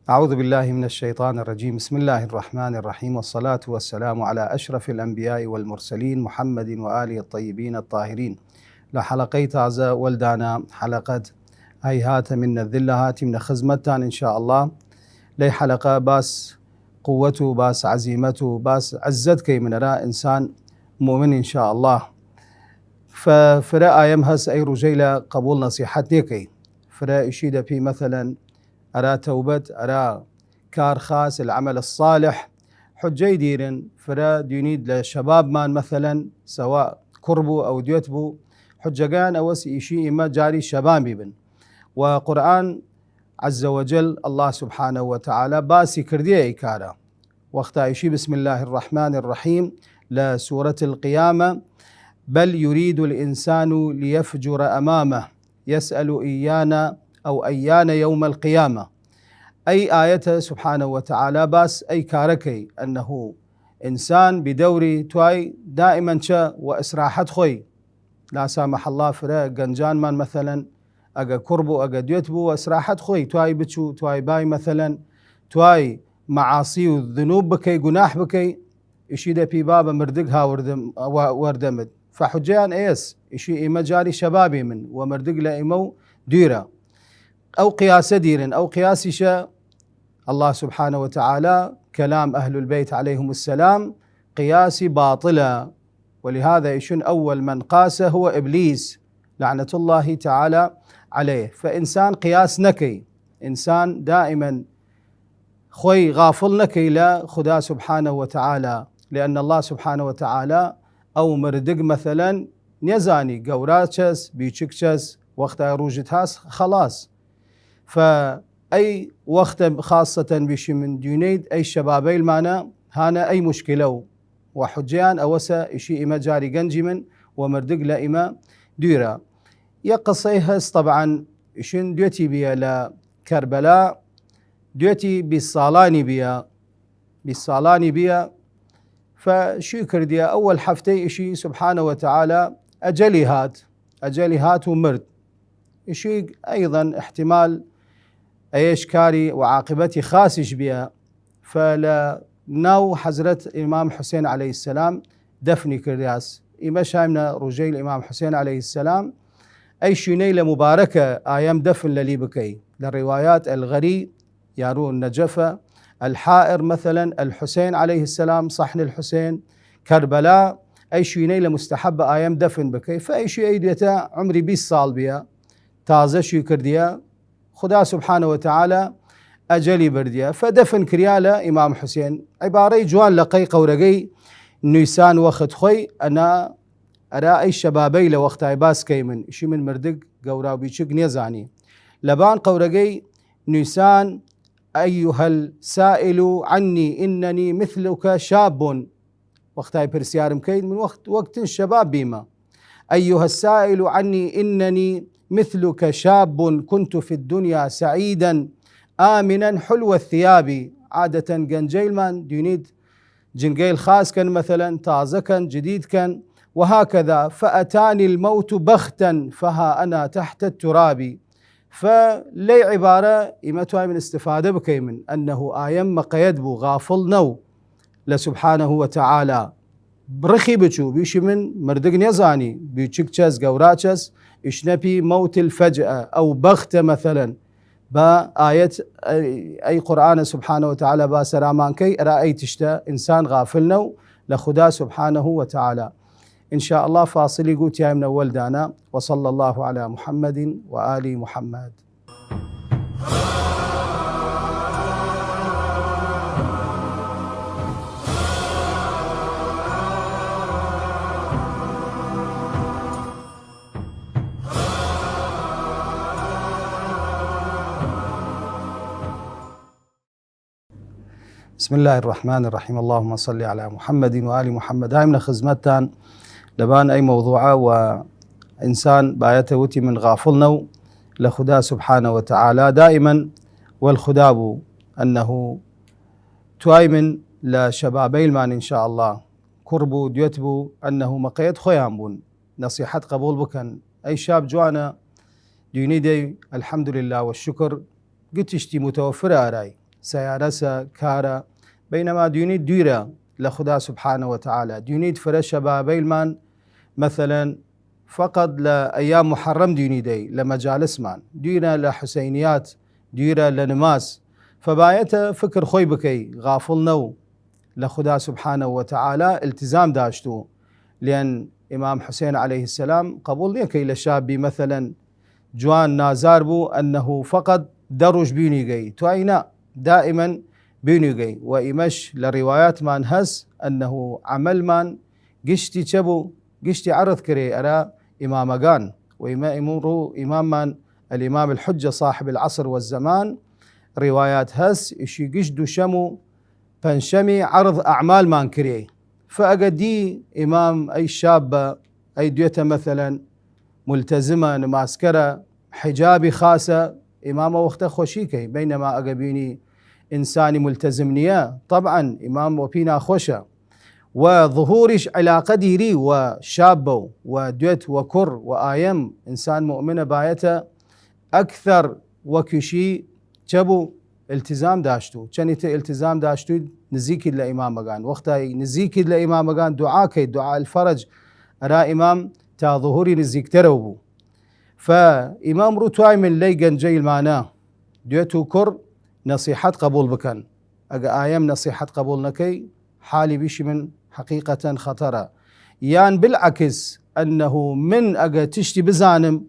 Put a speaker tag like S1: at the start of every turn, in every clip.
S1: أعوذ بالله من الشيطان الرجيم. بسم الله الرحمن الرحيم، والصلاة والسلام على أشرف الأنبياء والمرسلين محمد وآله الطيبين الطاهرين. لحلقة تازة ولدانا حلقة هيهات من الذلة هاتي من خزمتان إن شاء الله. لي حلقة باس قوته باس عزيمته باس عزتك من راء إنسان مؤمن إن شاء الله. ففراء يمهس أي رجيلة قبول نصيحتني كي فراء يشيد في مثلا أرى توبت أرى كار خاص العمل الصالح حجي ديرن فرا دينيد لشباب مان مثلا سواء كربو أو ديوتبو حجقان أو إشي إما جاري شبابي بن وقرآن عز وجل الله سبحانه وتعالى باسي كردية إكارا وقتا إشي بسم الله الرحمن الرحيم لسورة القيامة. بل يريد الإنسان ليفجر أمامه يسأل إيانا أو أيان يوم القيامة. أي آية سبحانه وتعالى باس أي كاركي أنه إنسان بدوري تواي دائما شا وإسراحت خوي لا سامح الله فرا قنجان من مثلا أجا كربو أجا ديوتبو وإسراحت خوي تواي بتشو تواي باي مثلا تواي معاصي والذنوب بكي جناح بكي إشي في بابا مردقها وردمد فحجيان إيس إشي إما جاري شبابي من ومردق لإمو ديرة أو قياس دير أو قياس شاء الله سبحانه وتعالى كلام أهل البيت عليهم السلام قياسي باطلة. ولهذا يشن أول من قاسه هو إبليس لعنة الله تعالى عليه. فإنسان قياس نكي إنسان دائما خوي غافل نكي لا خدا سبحانه وتعالى، لأن الله سبحانه وتعالى أو مردق مثلا نيزاني قوراتشس بيشكشس وقت روجتهاس خلاص. فأي وقت خاصة بشي من دينيد أي شبابي المعنى هانا أي مشكلة وحجيان أوسا إشي إما جاري جنجي من ومردق لا إما ديرا يقصيهس. طبعا إشين ديوتي بيا لكربلاء ديوتي بالصالاني بيا فشو كرديا أول حفتي إشي سبحانه وتعالى أجلي هات ومرد إشي أيضا احتمال أيش كاري وعاقبتي خاسش بها. فلا ناو حزرة الإمام حسين عليه السلام دفني كرياس إما شايمنا رجي الإمام حسين عليه السلام أي شنيلة مباركة آيام دفن للي بكي للروايات الغري يارون نجفة الحائر مثلا الحسين عليه السلام صحن الحسين كربلاء أي شنيلة مستحبة آيام دفن بكي فأي شيء أيديتا عمري 20 صال بها تازه شو كرديا خدا سبحانه وتعالى أجلي برديا فدفن كرياله إمام حسين عبارة جوان لقي قورقي نيسان وقت خوي أنا أرى أي شبابي لوقت عباس كيمن شي من مردق قورا بيشق نيزاني لبان قورقي نيسان أيها السائل عني إنني مثلك شاب وقت برسيار مكيد من وقت الشباب بيما أيها السائل عني إنني مثلك شاب كنت في الدنيا سعيدا آمنا حلو الثياب. عادة جنجيل مان دينيد جنجيل خاص كان مثلا تازه كان جديد كان وهكذا فأتاني الموت بختا فها أنا تحت التراب. فلي عبارة إمتها من استفادة بكي من أنه آيام مقيدبو غافل نو لسبحانه وتعالى برخي بچو بيشي من مردق نيزاني بيشكشز قوراتشز إشنبي موت الفجأة أو بغتة مثلا بآية أي قرآن سبحانه وتعالى باسرامان كي رأيت تشتا إنسان غافلنا لخدا سبحانه وتعالى. إن شاء الله فاصلي قوت يا من أول دانا وصلى الله على محمد وآل محمد. بسم الله الرحمن الرحيم. اللهم صل على محمد وآل محمد. هاي من خزمتان لبان أي موضوعة وإنسان بايته وتي من غافلنا لخدا سبحانه وتعالى دائما والخداب أنه توايمن لشبابي المان إن شاء الله كربو ديوتبو أنه مقيد خيام بون نصيحة قبول بكن أي شاب جوانا ديني دي الحمد لله والشكر قد تشتي متوفرة أراي سيارسا كارا، بينما ديونيد ديرة لخدا سبحانه وتعالى. ديونيد فرش بابيلمان مثلا فقط لأيام محرم ديونيدي لمجالس مان، ديرة لحسينيات، ديرة لنماس، فبايته فكر خوي بكي غافل نو لخدا سبحانه وتعالى التزام داشتو. لأن إمام حسين عليه السلام قبول ليكي لشابي مثلا جوان نازار بو أنه فقط درج بينيغي توينا دائما بينيغي، وإمش لروايات مان هس أنه عمل مان قشتي تشبو قشتي عرض كري أرى إمام غان، وإما إمرو إمام مان الإمام الحجة صاحب العصر والزمان روايات هس إشي قشدو شمو فانشمي عرض أعمال مان كري. فأقدي إمام أي شابة أي ديوتا مثلا ملتزمة نماسكرة حجابي خاصة إمامه وقت خوشيكي، بينما أقبيني إنساني ملتزم نيا طبعا إمام وبينا خوشة، وظهورش علاقة ديري وشابه وديوت وكر وآيم إنسان مؤمنة بايته أكثر وكشي تبو التزام داشتو كانت التزام داشتو نزيكي لإمام مغان وقتها نزيكي لإمام مغان دعاكي دعاء الفرج أرى إمام تا ظهوري نزيك تروبو. فإمام روتواي من ليقن جاي المعنى ديوتو كر نصيحة قبول بكن أقا آيام نصيحة قبول نكي حالي بيش من حقيقة خطرة، يعني بالعكس أنه من أقا تشتي بزانم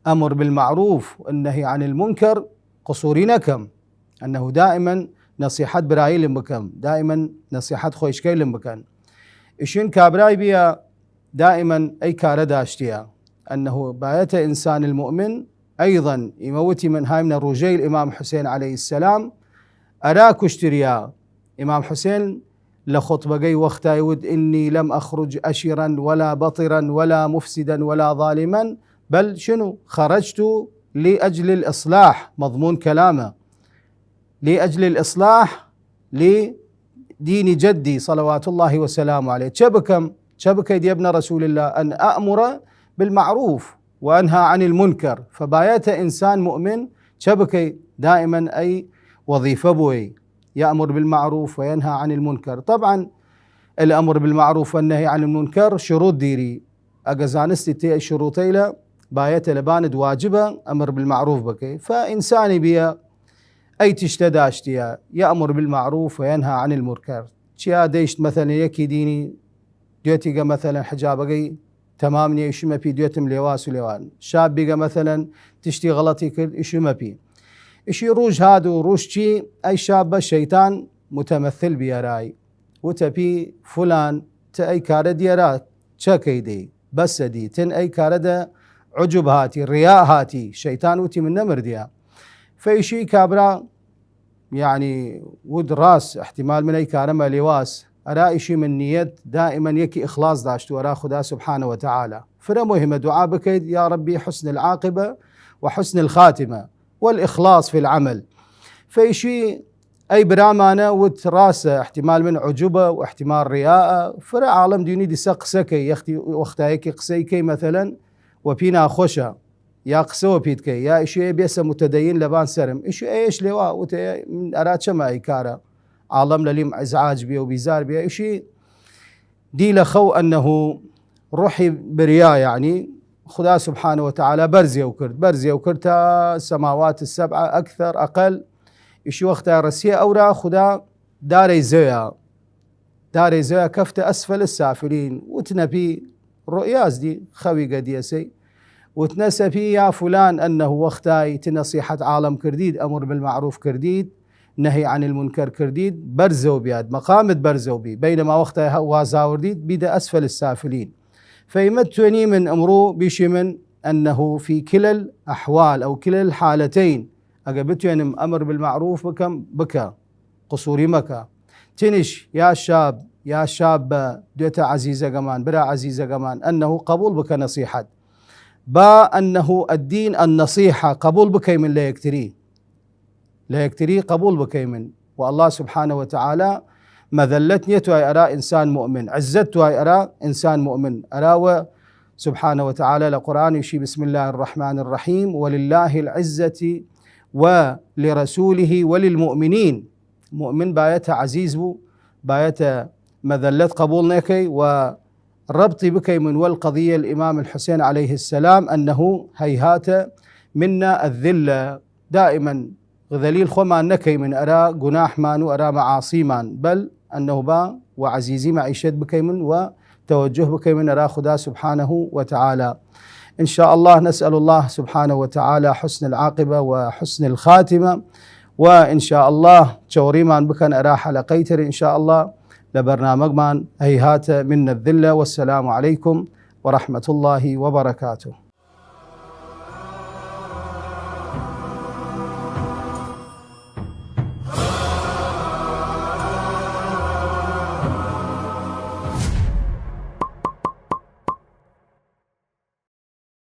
S1: أمر بالمعروف والنهي عن المنكر قصوري نكم، أنه دائما نصيحة براي لمكم، دائما نصيحة خوشكي لمكان إشين كابراي بيا دائما أي كار داشتيا أنه بايت إنسان المؤمن أيضا يموتي من هاي من الرجي الإمام حسين عليه السلام أراك اشتريا إمام حسين لخطبة جاي وقتها يود إني لم أخرج أشرا ولا بطرا ولا مفسدا ولا ظالما، بل شنو خرجت لأجل الإصلاح، مضمون كلامه لأجل الإصلاح لدين جدي صلوات الله وسلامه عليه. شبكة يا ابن رسول الله أن أأمر بالمعروف وأنهى عن المنكر، فبايت إنسان مؤمن شبكة دائما أي وظيفة بوي يأمر بالمعروف وينهى عن المنكر. طبعا الأمر بالمعروف والنهي عن المنكر شروط ديري أجزانستي تي شروطي له بايت لباند واجبة أمر بالمعروف بكي، فإنساني بيا أي تشتداشتيا يأمر بالمعروف وينهى عن المنكر. شيا ديشت مثلا يكي ديني ديوتيغا مثلا حجابغي تمام يشما بي ديوتم لواس ولوان، شاب بيغا مثلا تشتي غلطي كل يشما بي إشي روج هادو روج شي أي شاب شيطان متمثل بيراي وتبي فلان تأي كارد يرا تشاكيدي بس دي تن أي كارد عجب هاتي رياء هاتي شيطان وتي من نمر ديا. فإشي كابرا يعني ود راس احتمال من أي كارما لواس أرى إشي من نية دائما يكي إخلاص داشتو أرى خدا سبحانه وتعالى. فرا مهمة دعاء بكيد يا ربي حسن العاقبة وحسن الخاتمة والإخلاص في العمل. فإشي أي برامانة وتراسة احتمال من عجبة واحتمال رياء، فرا عالم ديني دي سقسكي يختي وقتايكي قسيكي مثلا وبينا خوشة يا قسو بيتكي يا إشي بيسا متدين لبان سرم إشي إيش لواء من أراد شما أي كارا عالم لليم إزعاج بيه وبيزار بيه إشي دي لخو أنه روحي برياء يعني خدا سبحانه وتعالى برزي وكرتا السماوات السبعة أكثر أقل إشي وقتها رسيه أورا خدا داري زيا كفت أسفل السافلين وتنبي رؤياز دي خوي قد يسي وتنسى فيه يا فلان أنه وقتاي تنصيحة عالم كرديد أمر بالمعروف كرديد نهي عن المنكر كرديد برزو بياد مقامة برزو بي، بينما وقتها هو زاورديد بيد أسفل السافلين. فيمتني من أمره بشي من أنه في كلا الأحوال أو كلا الحالتين أقبتو يعني أمر بالمعروف بكا قصوري مكا تنش يا شاب دوتا عزيزة كمان برا عزيزة كمان أنه قبول بك نصيحة با أنه الدين النصيحة قبول بكي من لا يكتري قبول بكي من، والله سبحانه وتعالى مذلتني تواي أرى إنسان مؤمن عزت تواي أرى إنسان مؤمن أرى سبحانه وتعالى. لقرآن يشي بسم الله الرحمن الرحيم ولله العزة ولرسوله وللمؤمنين. مؤمن بايته عزيز بو، بايته مذلة قبول نكي وربط بكي من والقضية الإمام الحسين عليه السلام أنه هيهات منا الذلة دائما ذليل خما نكي من أراء جناح مان وأراء معاصي مان، بل أنه با وعزيزي معيشت بكي من وتوجه بكي من أراء خدا سبحانه وتعالى. إن شاء الله نسأل الله سبحانه وتعالى حسن العاقبة وحسن الخاتمة، وإن شاء الله تشوريمان بكن أراء حلقيتر إن شاء الله لبرنامج مان هيهات من الذلة. والسلام عليكم ورحمة الله وبركاته.